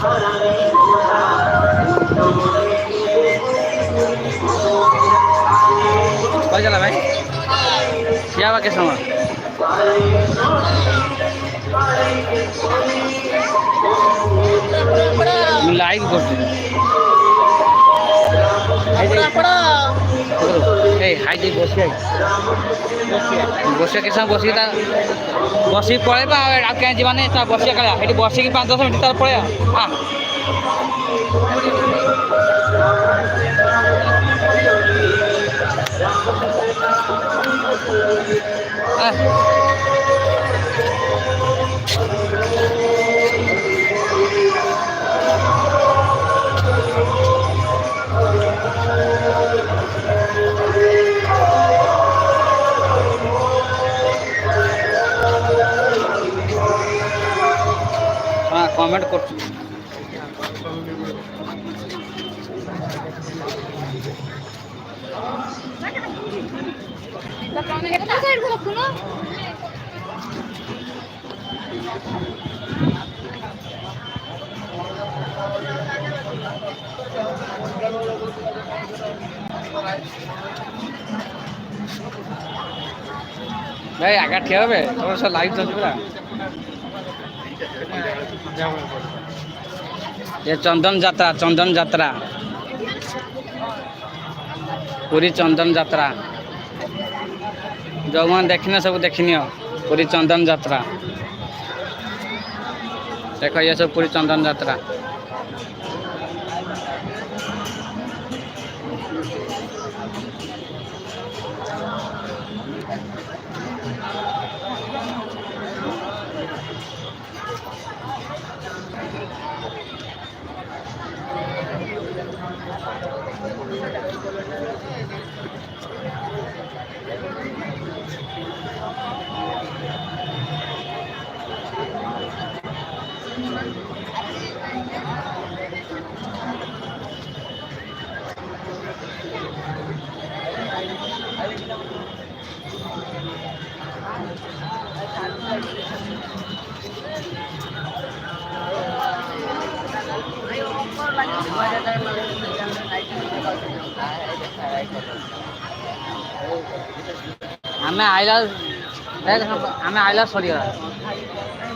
কয় জ্বালা ভাই যাবা কে সময় লাইভ করছি এই হাইজি বসিয়া বসিয়া কে সময় ବସିକି ପଳେଇବା ଆଉ କାହିଁ ଯିବାନି ତା ବସିବା କାଳିଆ ଏଠି ବସିକି 5-10 ମିନିଟ୍ ତାର ପଳେଇବା কমেন্ট করছি ভাই আগে ঠিক হবে তোমার সব লাইভ চলছে পুরা ये चंदन যাত্রা पुरी चंदन যাত্রা जो मैंने देखने सब देखनी पुरी चंदन যাত্রা देखो ये सब पुरी चंदन যাত্রা आमे आइला सरीगला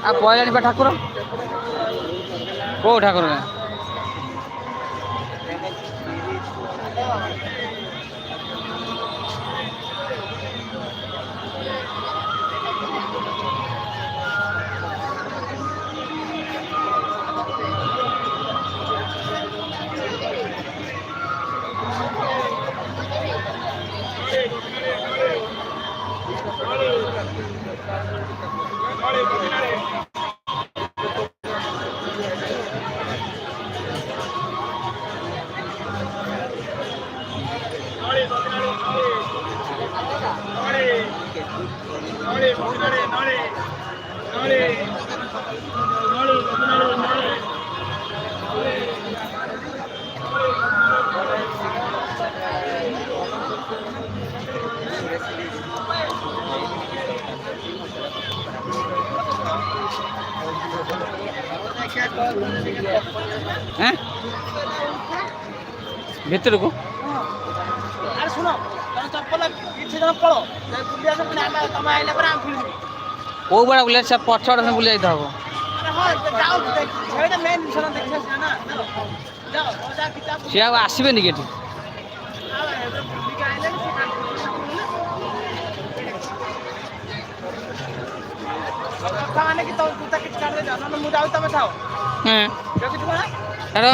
आ पहला ठाकुर कौ ठाकुर भीतर को अरे सुनो चप्पल पीछे जन पड़ो बुलिया से तुम आइले पर हम खुली को बड़ा बुले सब पछड़ में बुले जाइता हो अरे हां जाओ छेड़ा मेन निशान देखछ ना जाओ जा किताब सिया आसीबे नि गेटी खाने की तो कुत्ता किच काट दे जाना मु जाऊ तमे खाओ हां जो किछ बना हेलो